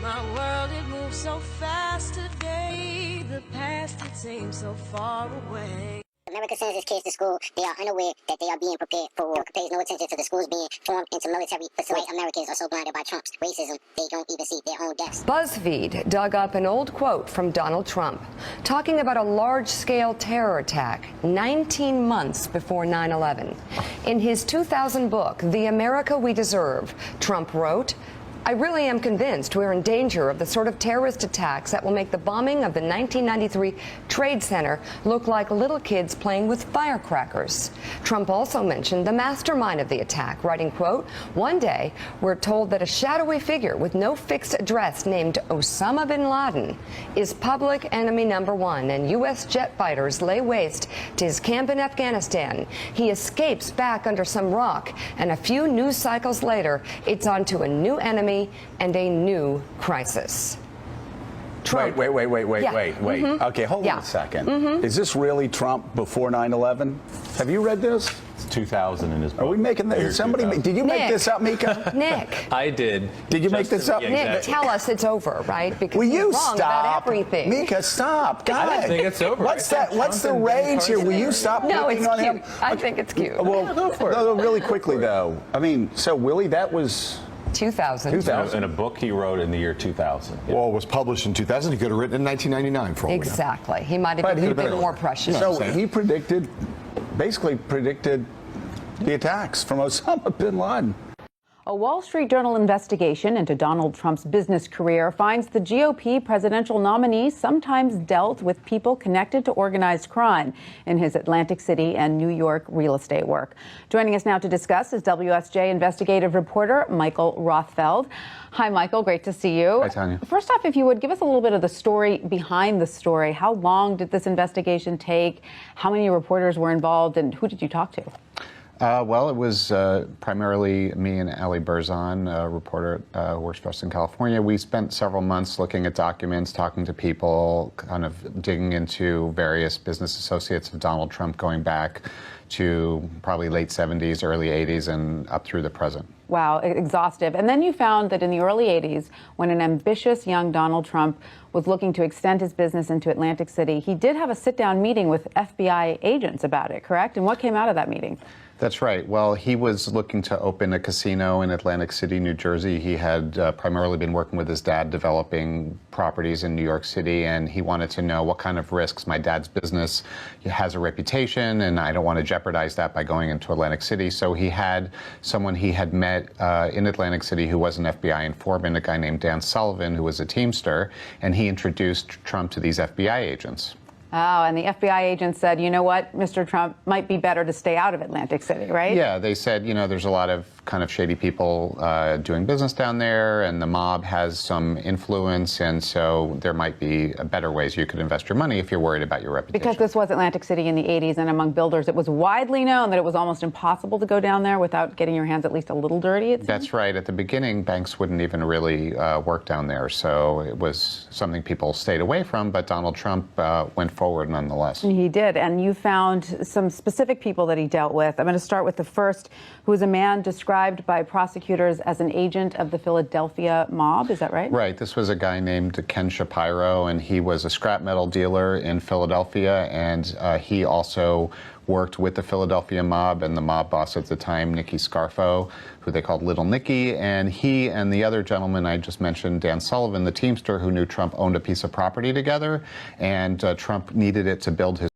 My world, it moves so fast today. The past, it seems so far away. America sends its kids to school. They are unaware that they are being prepared for war. America pays no attention to the schools being formed into military facilities. White Americans are so blinded by Trump's racism, they don't even see their own deaths. BuzzFeed dug up an old quote from Donald Trump talking about a large-scale terror attack 19 months before 9/11. In his 2000 book, The America We Deserve, Trump wrote, "I really am convinced we're in danger of the sort of terrorist attacks that will make the bombing of the 1993 Trade Center look like little kids playing with firecrackers." Trump also mentioned the mastermind of the attack, writing, quote, "One day, we're told that a shadowy figure with no fixed address named Osama bin Laden is public enemy number one, and U.S. jet fighters lay waste to his camp in Afghanistan. He escapes back under some rock, and a few news cycles later, it's on to a new enemy and a new crisis." Trump. Wait. Yeah. Okay, hold on a second. Is this really Trump before 9/11? Have you read this? It's 2000 in his book. Are we making that? Somebody, did you make this up, Mika? Nick. I did. Did you make this up? Yeah, Nick, exactly. tell us it's over, right? Because Will you're you wrong stop? about everything. Mika, stop. God. I don't think it's over. What's that? What's the rage here? Will you stop No, picking it's on cute. him? I think it's cute. Well, go for it. no, really quickly, though. I mean, so Willie, that was 2000. 2000. In a book he wrote in the year 2000. Yeah. Well, it was published in 2000. He could have written it in 1999 for all we know. Exactly. He might Right, have been more prescient. So he basically predicted the attacks from Osama bin Laden. A Wall Street Journal investigation into Donald Trump's business career finds the GOP presidential nominee sometimes dealt with people connected to organized crime in his Atlantic City and New York real estate work. Joining us now to discuss is WSJ investigative reporter Michael Rothfeld. Hi, Michael. Great to see you. Hi, Tanya. First off, if you would give us a little bit of the story behind the story. How long did this investigation take? How many reporters were involved, and who did you talk to? Well, it was primarily me and Ali Berzon, a reporter who works for us in California. We spent several months looking at documents, talking to people, kind of digging into various business associates of Donald Trump going back to probably late 70s, early 80s, and up through the present. Wow, exhaustive. And then you found that in the early 80s, when an ambitious young Donald Trump was looking to extend his business into Atlantic City, he did have a sit-down meeting with FBI agents about it, correct? And what came out of that meeting? That's right. Well, he was looking to open a casino in Atlantic City, New Jersey. He had primarily been working with his dad developing properties in New York City, and he wanted to know what kind of risks. My dad's business has a reputation, and I don't want to jeopardize that by going into Atlantic City. So he had someone he had met in Atlantic City who was an FBI informant, a guy named Dan Sullivan, who was a Teamster, and he introduced Trump to these FBI agents. Oh, and the FBI agent said, you know what, Mr. Trump, might be better to stay out of Atlantic City, right? Yeah, they said, you know, there's a lot of kind of shady people doing business down there, and the mob has some influence, and so there might be better ways you could invest your money if you're worried about your reputation. Because this was Atlantic City in the 80s, and among builders, it was widely known that it was almost impossible to go down there without getting your hands at least a little dirty, it seems. That's right. At the beginning, banks wouldn't even really work down there, so it was something people stayed away from, but Donald Trump went forward nonetheless. He did, and you found some specific people that he dealt with. I'm going to start with the first, who was a man described by prosecutors as an agent of the Philadelphia mob. Is that right? Right. This was a guy named Ken Shapiro, and he was a scrap metal dealer in Philadelphia, and he also worked with the Philadelphia mob and the mob boss at the time, Nicky Scarfo, who they called Little Nicky. And he and the other gentleman I just mentioned, Dan Sullivan, the Teamster, who knew Trump, owned a piece of property together, and Trump needed it to build his